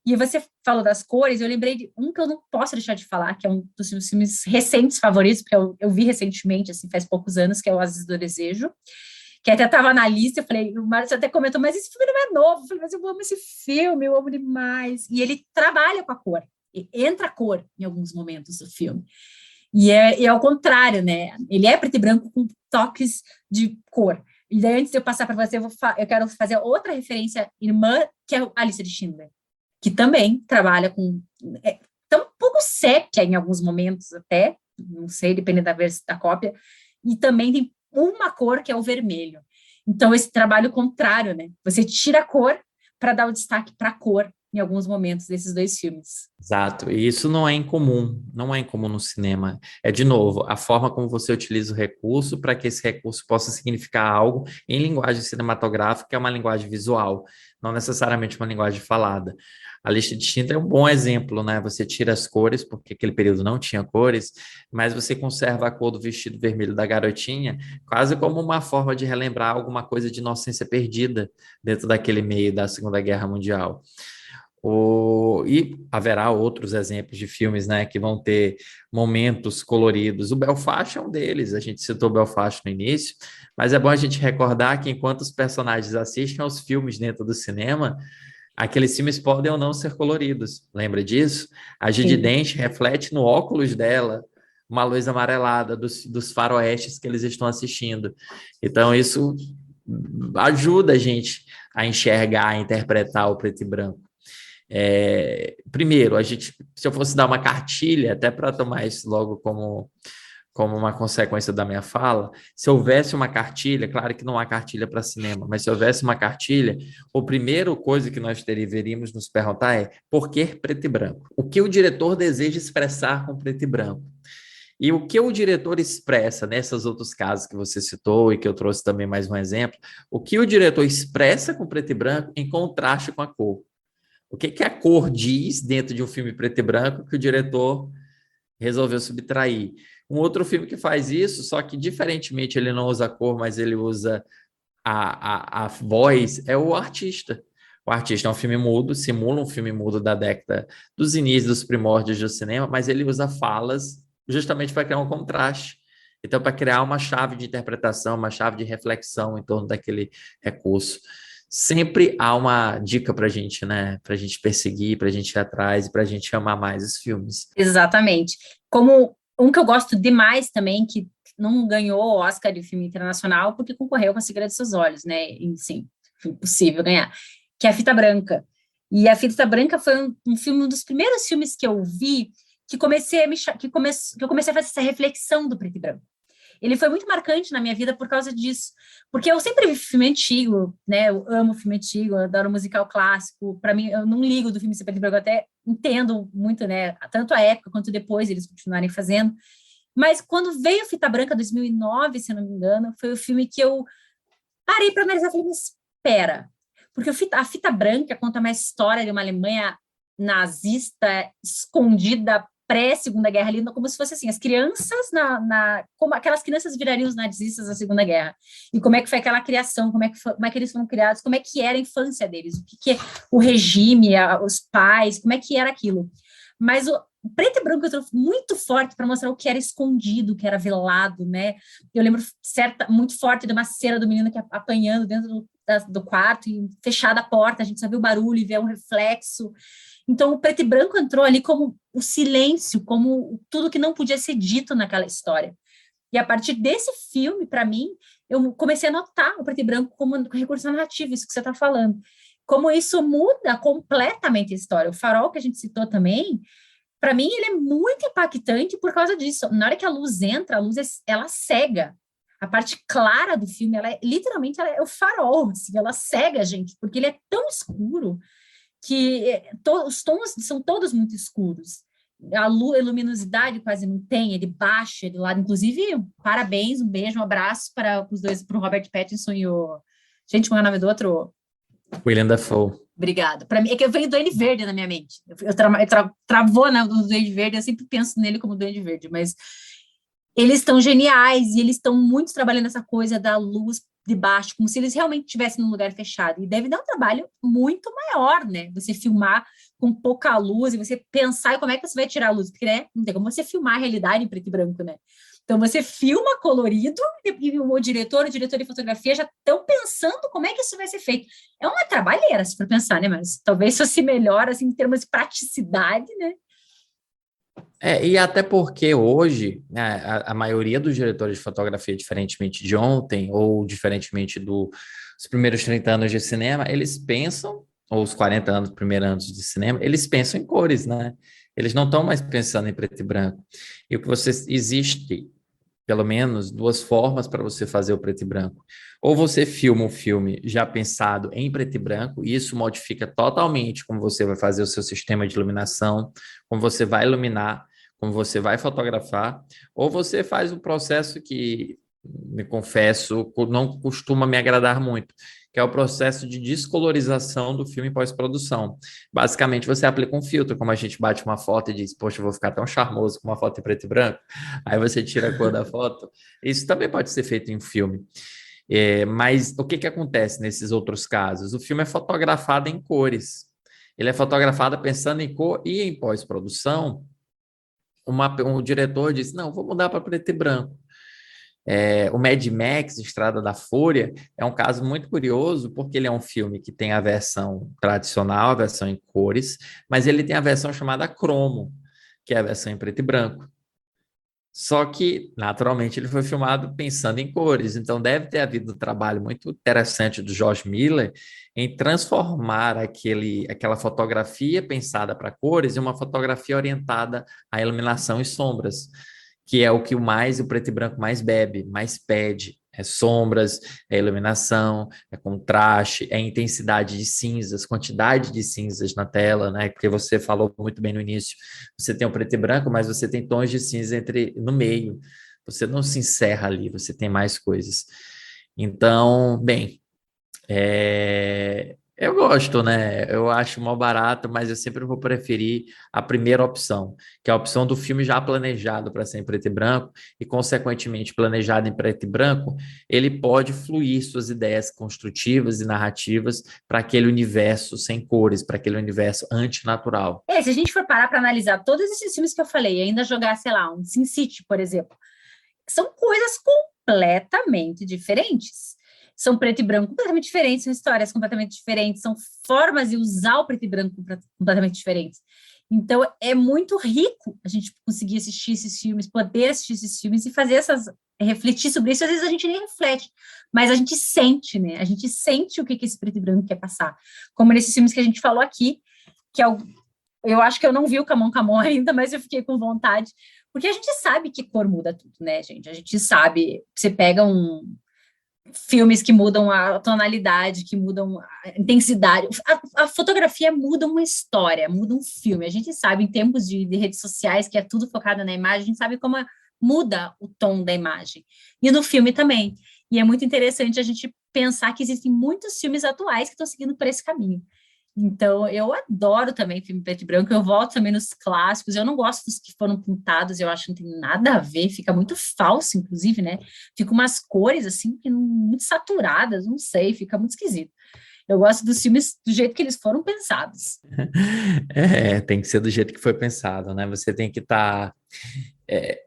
E você falou das cores, eu lembrei de um que eu não posso deixar de falar, que é um dos meus filmes recentes favoritos, porque eu vi recentemente, assim, faz poucos anos, que é o Ases do Desejo, que até estava na lista, eu falei, o Márcio até comentou, mas esse filme não é novo, eu falei, mas eu amo esse filme, eu amo demais, e ele trabalha com a cor, entra a cor em alguns momentos do filme, e é ao contrário, né, ele é preto e branco com toques de cor, e daí antes de eu passar para você, eu quero fazer outra referência irmã, que é a Lista de Schindler, que também trabalha com, tão um pouco sépia em alguns momentos até, não sei, dependendo da cópia, e também tem uma cor que é o vermelho. Então, esse trabalho contrário, né? Você tira a cor para dar o destaque para a cor. em alguns momentos desses dois filmes. Exato, e isso não é incomum no cinema. É, de novo, a forma como você utiliza o recurso para que esse recurso possa significar algo em linguagem cinematográfica, que é uma linguagem visual, não necessariamente uma linguagem falada. A lista de Schindler é um bom exemplo, né? Você tira as cores, porque aquele período não tinha cores, mas você conserva a cor do vestido vermelho da garotinha, quase como uma forma de relembrar alguma coisa de inocência perdida dentro daquele meio da Segunda Guerra Mundial. E haverá outros exemplos de filmes, né, que vão ter momentos coloridos. O Belfast é um deles, a gente citou o Belfast no início, mas é bom a gente recordar que enquanto os personagens assistem aos filmes dentro do cinema, aqueles filmes podem ou não ser coloridos. Lembra disso? A Judi Sim. Dench reflete no óculos dela uma luz amarelada dos faroestes que eles estão assistindo. Então, isso ajuda a gente a enxergar, a interpretar o preto e branco. Primeiro, se eu fosse dar uma cartilha, até para tomar isso logo como uma consequência da minha fala, se houvesse uma cartilha, claro que não há cartilha para cinema, mas se houvesse uma cartilha, a primeira coisa que nós deveríamos nos perguntar é por que preto e branco? O que o diretor deseja expressar com preto e branco? E o que o diretor expressa nesses outros casos que você citou e que eu trouxe também mais um exemplo, o que o diretor expressa com preto e branco em contraste com a cor? O que a cor diz dentro de um filme preto e branco que o diretor resolveu subtrair? Um outro filme que faz isso, só que diferentemente ele não usa a cor, mas ele usa a voz, é o Artista. O Artista é um filme mudo, simula um filme mudo da década dos inícios, dos primórdios do cinema, mas ele usa falas justamente para criar um contraste. Então, para criar uma chave de interpretação, uma chave de reflexão em torno daquele recurso. Sempre há uma dica para a gente, né? Para a gente perseguir, para a gente ir atrás e para a gente amar mais os filmes. Exatamente. Como um que eu gosto demais também, que não ganhou o Oscar de filme internacional, porque concorreu com A Segredo de Seus Olhos, né? E, sim, foi impossível ganhar, que é A Fita Branca. E A Fita Branca foi um filme, um dos primeiros filmes que eu vi que eu comecei a fazer essa reflexão do preto e branco. Ele foi muito marcante na minha vida por causa disso, porque eu sempre vi filme antigo, né? Eu amo filme antigo, eu adoro musical clássico. Para mim, eu não ligo do filme ser preto e branco, eu até entendo muito, né? Tanto a época quanto depois eles continuarem fazendo. Mas quando veio Fita Branca 2009, se eu não me engano, foi o filme que eu parei para analisar e falei, mas espera, porque a Fita Branca conta uma história de uma Alemanha nazista escondida pré-Segunda Guerra, ali, como se fosse assim, as crianças, como aquelas crianças virariam os nazistas na Segunda Guerra, e como é que foi aquela criação, como é que eles foram criados, como é que era a infância deles, o que é o regime, os pais, como é que era aquilo. Mas o preto e branco entrou muito forte para mostrar o que era escondido, o que era velado, né? Eu lembro muito forte de uma cena do menino que apanhando dentro do quarto e fechada a porta, a gente só vê o barulho e vê um reflexo. Então, o preto e branco entrou ali como o silêncio, como tudo que não podia ser dito naquela história. E a partir desse filme, para mim, eu comecei a notar o preto e branco como recurso narrativo, isso que você está falando. Como isso muda completamente a história. O Farol, que a gente citou também, para mim, ele é muito impactante por causa disso. Na hora que a luz entra, ela cega. A parte clara do filme, literalmente ela é o farol, assim, ela cega a gente, porque ele é tão escuro que os tons são todos muito escuros. A luminosidade quase não tem, ele baixa, ele lá. Inclusive, parabéns, um beijo, um abraço para os dois, para o Robert Pattinson e o... Gente, qual é o nome do outro? William Dafoe. Obrigada. Para mim, é que eu venho do Duende Verde na minha mente. Travou, né, do Duende Verde, eu sempre penso nele como Duende Verde, mas eles estão geniais e eles estão muito trabalhando essa coisa da luz de baixo, como se eles realmente estivessem num lugar fechado. E deve dar um trabalho muito maior, né? Você filmar com pouca luz e você pensar como é que você vai tirar a luz, porque, né, não tem como você filmar a realidade em preto e branco, né? Então, você filma colorido e o diretor de fotografia já estão pensando como é que isso vai ser feito. É uma trabalheira, se for pensar, né? Mas talvez fosse melhor, assim, em termos de praticidade, né? E até porque hoje, né, a maioria dos diretores de fotografia, diferentemente de ontem, ou diferentemente dos primeiros 30 anos de cinema, eles pensam, ou os 40 anos, primeiros anos de cinema, eles pensam em cores, né? Eles não estão mais pensando em preto e branco. E o que existe pelo menos, duas formas para você fazer o preto e branco. Ou você filma um filme já pensado em preto e branco, e isso modifica totalmente como você vai fazer o seu sistema de iluminação, como você vai iluminar, como você vai fotografar, ou você faz um processo que, me confesso, não costuma me agradar muito, que é o processo de descolorização do filme pós-produção. Basicamente, você aplica um filtro, como a gente bate uma foto e diz, poxa, eu vou ficar tão charmoso com uma foto em preto e branco. Aí você tira a cor da foto. Isso também pode ser feito em um filme. Mas o que que acontece nesses outros casos? O filme é fotografado em cores. Ele é fotografado pensando em cor e em pós-produção. Um diretor disse, não, vou mudar para preto e branco. O Mad Max, Estrada da Fúria, é um caso muito curioso, porque ele é um filme que tem a versão tradicional, a versão em cores, mas ele tem a versão chamada cromo, que é a versão em preto e branco. Só que, naturalmente, ele foi filmado pensando em cores, então deve ter havido um trabalho muito interessante do George Miller em transformar aquela fotografia pensada para cores em uma fotografia orientada à iluminação e sombras, que é o que o preto e branco mais bebe, mais pede. É sombras, é iluminação, é contraste, é intensidade de cinzas, quantidade de cinzas na tela, né? Porque você falou muito bem no início, você tem o preto e branco, mas você tem tons de cinza no meio. Você não se encerra ali, você tem mais coisas. Então, bem, eu gosto, né? Eu acho mal barato, mas eu sempre vou preferir a primeira opção, que é a opção do filme já planejado para ser em preto e branco, e, consequentemente, planejado em preto e branco, ele pode fluir suas ideias construtivas e narrativas para aquele universo sem cores, para aquele universo antinatural. Se a gente for parar para analisar todos esses filmes que eu falei, e ainda jogar, sei lá, um Sin City, por exemplo, são coisas completamente diferentes. São preto e branco completamente diferentes, são histórias completamente diferentes, são formas de usar o preto e branco completamente diferentes. Então, é muito rico a gente conseguir assistir esses filmes, poder assistir esses filmes e fazer refletir sobre isso. Às vezes a gente nem reflete, mas a gente sente, né? A gente sente o que esse preto e branco quer passar. Como nesses filmes que a gente falou aqui, que eu acho que eu não vi o Camon Camon ainda, mas eu fiquei com vontade, porque a gente sabe que cor muda tudo, né, gente? A gente sabe, você pega filmes que mudam a tonalidade, que mudam a intensidade. A fotografia muda uma história, muda um filme. A gente sabe, em tempos de redes sociais, que é tudo focado na imagem, a gente sabe como muda o tom da imagem. E no filme também. E é muito interessante a gente pensar que existem muitos filmes atuais que estão seguindo por esse caminho. Então, eu adoro também filme preto e branco, eu volto também nos clássicos, eu não gosto dos que foram pintados, eu acho que não tem nada a ver, fica muito falso, inclusive, né? Fica umas cores, assim, que muito saturadas, não sei, fica muito esquisito. Eu gosto dos filmes do jeito que eles foram pensados. Tem que ser do jeito que foi pensado, né? Você tem que estar...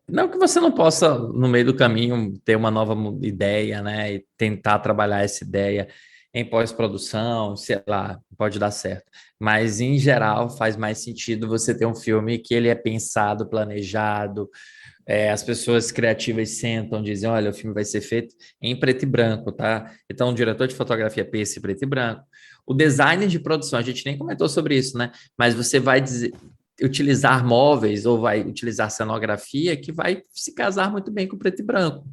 não que você não possa, no meio do caminho, ter uma nova ideia, né? E tentar trabalhar essa ideia em pós-produção, sei lá, pode dar certo. Mas, em geral, faz mais sentido você ter um filme que ele é pensado, planejado, as pessoas criativas sentam, dizem, olha, o filme vai ser feito em preto e branco, tá? Então, o diretor de fotografia pensa em preto e branco. O designer de produção, a gente nem comentou sobre isso, né? Mas você vai utilizar móveis ou vai utilizar cenografia que vai se casar muito bem com preto e branco.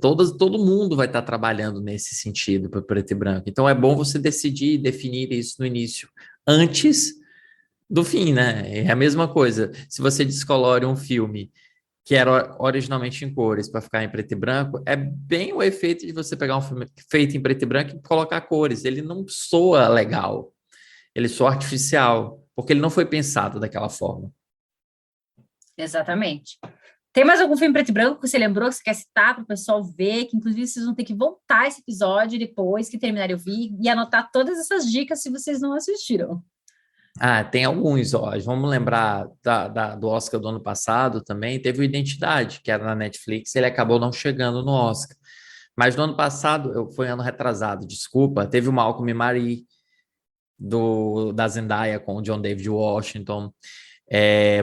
Todo mundo vai estar trabalhando nesse sentido para preto e branco. Então é bom você decidir e definir isso no início, antes do fim, né? É a mesma coisa. Se você descolore um filme que era originalmente em cores para ficar em preto e branco, é bem o efeito de você pegar um filme feito em preto e branco e colocar cores. Ele não soa legal, ele soa artificial, porque ele não foi pensado daquela forma. Exatamente. Tem mais algum filme preto e branco que você lembrou, que você quer citar para o pessoal ver, que inclusive vocês vão ter que voltar esse episódio depois que terminarem de ouvir e anotar todas essas dicas se vocês não assistiram? Tem alguns, ó. Vamos lembrar do Oscar do ano passado também. Teve o Identidade, que era na Netflix, ele acabou não chegando no Oscar. Mas no ano passado, foi ano retrasado, desculpa, teve o Malcolm e Marie, da Zendaya com o John David Washington.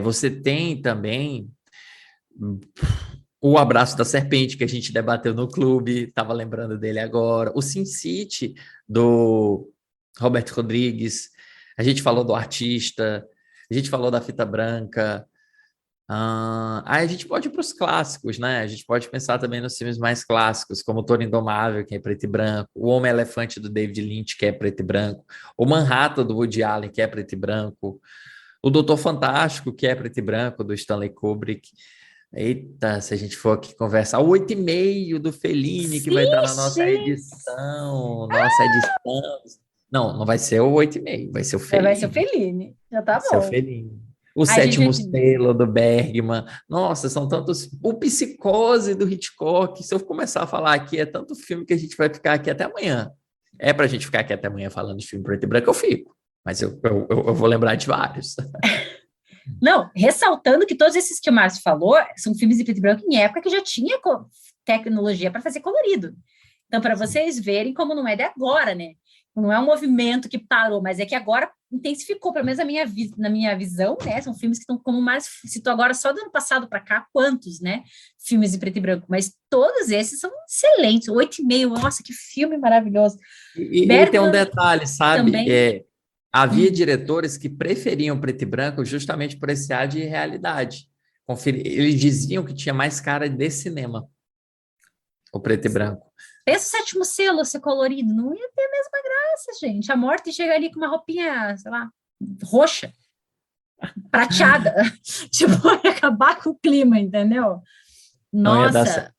Você tem também o Abraço da Serpente, que a gente debateu no clube, estava lembrando dele agora. O Sin City, do Robert Rodrigues. A gente falou do Artista, a gente falou da Fita Branca. Aí a gente pode ir para os clássicos, né? A gente pode pensar também nos filmes mais clássicos, como o Toro Indomável, que é preto e branco, O Homem-Elefante do David Lynch, que é preto e branco, o Manhattan do Woody Allen, que é preto e branco, o Doutor Fantástico, que é preto e branco, do Stanley Kubrick. Eita, se a gente for aqui conversar, o 8,5 do Fellini, que vai estar Sim, na nossa gente. edição, nossa edição. Não, não vai ser o 8,5, vai ser o Vai ser o Fellini. Fellini. Já tá Seu bom. Fellini. O Aí a gente Sétimo vai. Selo do Bergman. Nossa, são tantos. O Psicose do Hitchcock. Se eu começar a falar aqui, é tanto filme que a gente vai ficar aqui até amanhã. É pra gente ficar aqui até amanhã falando de filme preto e branco, eu fico. Mas eu vou lembrar de vários. Não, ressaltando que todos esses que o Márcio falou são filmes de preto e branco em época que já tinha tecnologia para fazer colorido. Então, para vocês verem como não é de agora, né? Não é um movimento que parou, mas é que agora intensificou, pelo menos na minha visão, né? São filmes que estão, como o Márcio citou agora, só do ano passado para cá, quantos, né? Filmes de preto e branco, mas todos esses são excelentes. 8,5, nossa, que filme maravilhoso. E tem um Bergman detalhe, sabe? também. Havia diretores que preferiam preto e branco justamente por esse ar de realidade. Eles diziam que tinha mais cara de cinema, o preto e branco. Pensa o sétimo selo ser colorido, não ia ter a mesma graça, gente. A morte chega ali com uma roupinha, sei lá, roxa, prateada. Tipo, ia acabar com o clima, entendeu? Não ia dar certo. Nossa,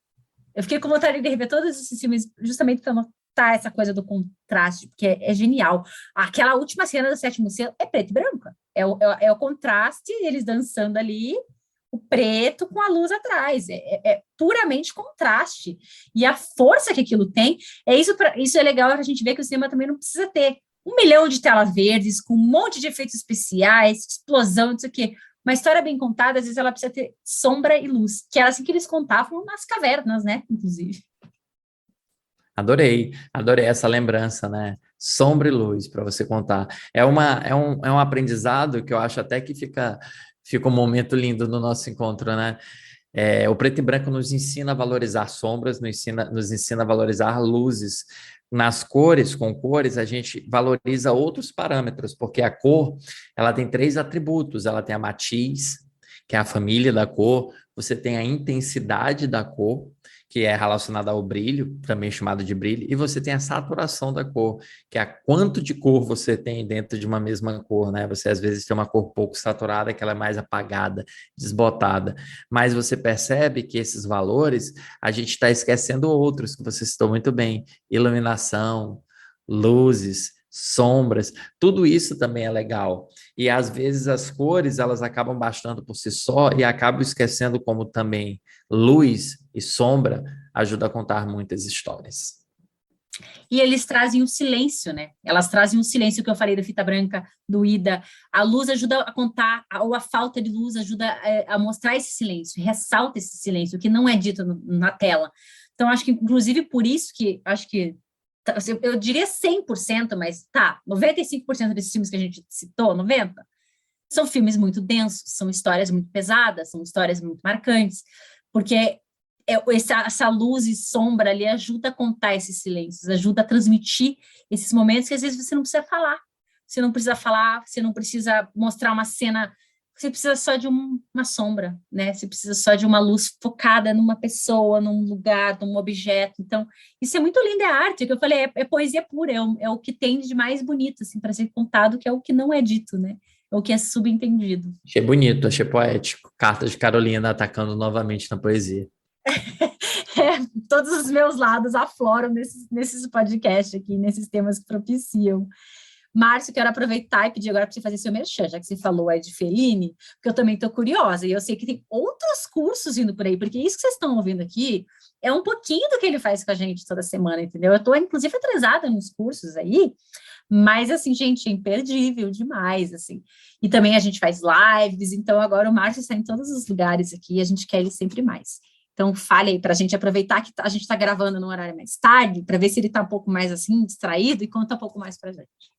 eu fiquei com vontade de rever todos esses filmes justamente para notar essa coisa do contraste, porque é genial. Aquela última cena do sétimo selo é preto e branco. É o contraste, eles dançando ali, o preto com a luz atrás. É puramente contraste. E a força que aquilo tem, isso é legal para a gente ver que o cinema também não precisa ter 1 milhão de telas verdes, com um monte de efeitos especiais, explosão, não sei o quê. Uma história bem contada, às vezes ela precisa ter sombra e luz, que era assim que eles contavam nas cavernas, né? Inclusive. Adorei essa lembrança, né? Sombra e luz para você contar. É um aprendizado que eu acho até que fica um momento lindo no nosso encontro, né? O preto e branco nos ensina a valorizar sombras, nos ensina a valorizar luzes. Nas cores, com cores, a gente valoriza outros parâmetros, porque a cor, ela tem 3 atributos. Ela tem a matiz, que é a família da cor, você tem a intensidade da cor, que é relacionada ao brilho, também chamado de brilho, e você tem a saturação da cor, que é quanto de cor você tem dentro de uma mesma cor, né? Você às vezes tem uma cor pouco saturada, que ela é mais apagada, desbotada, mas você percebe que esses valores, a gente está esquecendo outros, que você citou muito bem, iluminação, luzes, sombras, tudo isso também é legal. E às vezes as cores, elas acabam bastando por si só e acabam esquecendo como também luz e sombra ajuda a contar muitas histórias. E eles trazem o silêncio, né? Elas trazem o silêncio que eu falei da fita branca, do Ida. A luz ajuda a contar, ou a falta de luz ajuda a mostrar esse silêncio, ressalta esse silêncio, que não é dito na tela. Então, acho que, inclusive, por isso que, acho que, eu diria 100%, mas tá, 95% desses filmes que a gente citou, 90%, são filmes muito densos, são histórias muito pesadas, são histórias muito marcantes, porque essa luz e sombra ali ajuda a contar esses silêncios, ajuda a transmitir esses momentos que às vezes você não precisa falar. Você não precisa falar, você não precisa mostrar uma cena, você precisa só de uma sombra, né? Você precisa só de uma luz focada numa pessoa, num lugar, num objeto. Então, isso é muito lindo, é arte, o que eu falei, é poesia pura, é o que tem de mais bonito, assim, para ser contado, que é o que não é dito, né? É o que é subentendido. Achei bonito, achei poético. Carta de Carolina atacando novamente na poesia. Todos os meus lados afloram nesses podcasts aqui, nesses temas que propiciam. Márcio, quero aproveitar e pedir agora para você fazer seu merchan, já que você falou aí de Fellini, porque eu também estou curiosa, e eu sei que tem outros cursos indo por aí, porque isso que vocês estão ouvindo aqui é um pouquinho do que ele faz com a gente toda semana, entendeu? Eu estou, inclusive, atrasada nos cursos aí, mas, assim, gente, é imperdível demais, assim. E também a gente faz lives, então agora o Márcio está em todos os lugares aqui, e a gente quer ele sempre mais. Então, fale aí para a gente aproveitar que a gente está gravando no horário mais tarde, para ver se ele está um pouco mais, assim, distraído, e conta um pouco mais para a gente.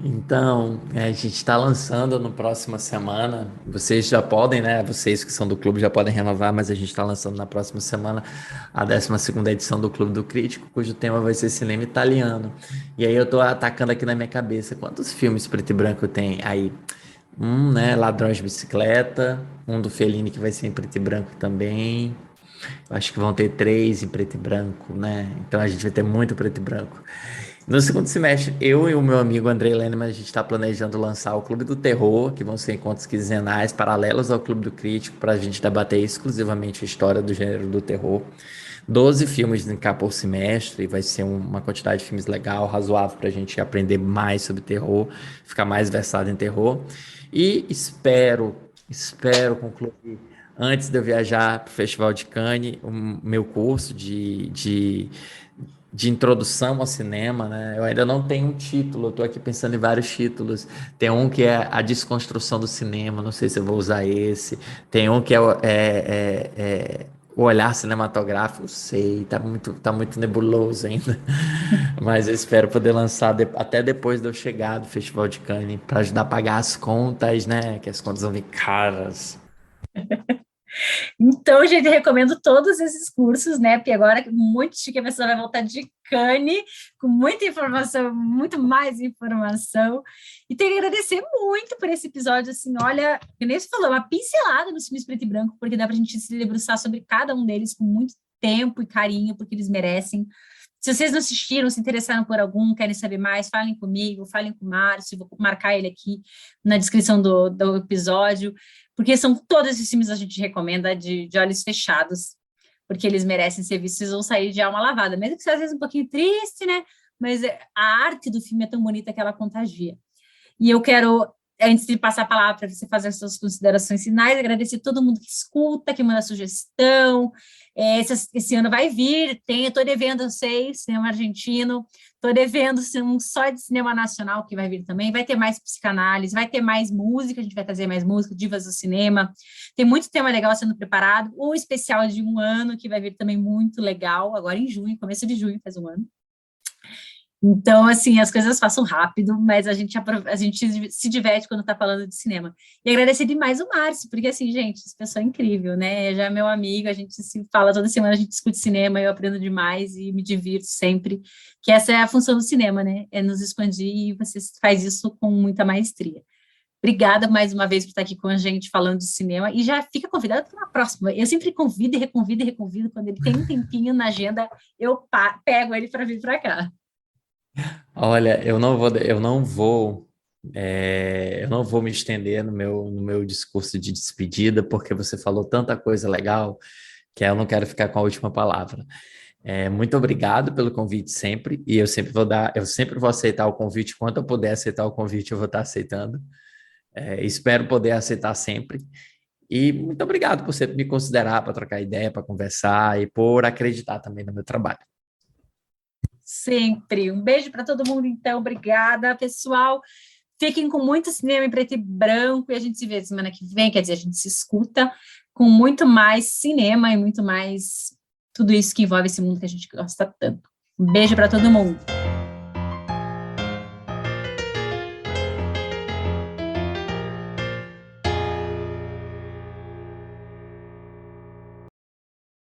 Então, a gente está lançando no próxima semana. Vocês já podem, né? Vocês que são do clube já podem renovar, mas a gente está lançando na próxima semana a 12ª edição do Clube do Crítico, cujo tema vai ser cinema italiano. E aí eu estou atacando aqui na minha cabeça quantos filmes preto e branco tem aí Né? Ladrões de Bicicleta, um do Fellini que vai ser em preto e branco também. Acho que vão ter 3 em preto e branco, né? Então a gente vai ter muito preto e branco. No segundo semestre, eu e o meu amigo Andrei Lenneman, a gente está planejando lançar o Clube do Terror, que vão ser encontros quinzenais paralelos ao Clube do Crítico, para a gente debater exclusivamente a história do gênero do terror. 12 filmes em cá por semestre, vai ser uma quantidade de filmes legal, razoável para a gente aprender mais sobre terror, ficar mais versado em terror. E espero concluir antes de eu viajar para o Festival de Cannes, o meu curso de introdução ao cinema, né? Eu ainda não tenho um título, eu estou aqui pensando em vários títulos. Tem um que é a desconstrução do cinema, não sei se eu vou usar esse. Tem um que o olhar cinematográfico, sei, tá muito nebuloso ainda. Mas eu espero poder lançar até depois de eu chegar do Festival de Cannes, para ajudar a pagar as contas, né? Que as contas vão vir caras. Então, gente, eu recomendo todos esses cursos, né? Porque agora muito chique, a pessoa vai voltar de Cannes, com muita informação, muito mais informação. E tenho que agradecer muito por esse episódio, assim, olha, que nem você falou, uma pincelada nos filmes preto e branco, porque dá para a gente se debruçar sobre cada um deles com muito tempo e carinho, porque eles merecem. Se vocês não assistiram, se interessaram por algum, querem saber mais, falem comigo, falem com o Márcio, vou marcar ele aqui na descrição do episódio, porque são todos esses filmes que a gente recomenda de olhos fechados, porque eles merecem ser vistos, vocês vão sair de alma lavada, mesmo que seja às vezes um pouquinho triste, né? Mas a arte do filme é tão bonita que ela contagia. E eu quero, antes de passar a palavra para você fazer as suas considerações finais, agradecer a todo mundo que escuta, que manda sugestão. Esse ano vai vir, estou devendo, eu sei, cinema argentino, estou devendo um só de cinema nacional que vai vir também, vai ter mais psicanálise, vai ter mais música, a gente vai trazer mais música, divas do cinema, tem muito tema legal sendo preparado, o especial de 1 ano, que vai vir também muito legal, agora em junho, começo de junho, faz 1 ano. Então, assim, as coisas passam rápido, mas a gente se diverte quando está falando de cinema. E agradecer demais o Márcio, porque, assim, gente, essa pessoa é incrível, né? Já é meu amigo, a gente se fala toda semana, a gente discute cinema, eu aprendo demais e me divirto sempre, que essa é a função do cinema, né? É nos expandir e você faz isso com muita maestria. Obrigada mais uma vez por estar aqui com a gente falando de cinema e já fica convidado para a próxima. Eu sempre convido e reconvido e reconvido. Quando ele tem um tempinho na agenda, eu pego ele para vir para cá. Olha, eu não vou me estender no meu discurso de despedida, porque você falou tanta coisa legal que eu não quero ficar com a última palavra. Muito obrigado pelo convite sempre, e eu sempre vou aceitar o convite, quando eu puder aceitar o convite, eu vou estar aceitando. Espero poder aceitar sempre. E muito obrigado por sempre me considerar para trocar ideia, para conversar e por acreditar também no meu trabalho. Sempre. Um beijo para todo mundo, então. Obrigada, pessoal. Fiquem com muito cinema em preto e branco e a gente se vê semana que vem, quer dizer, a gente se escuta com muito mais cinema e muito mais tudo isso que envolve esse mundo que a gente gosta tanto. Um beijo para todo mundo.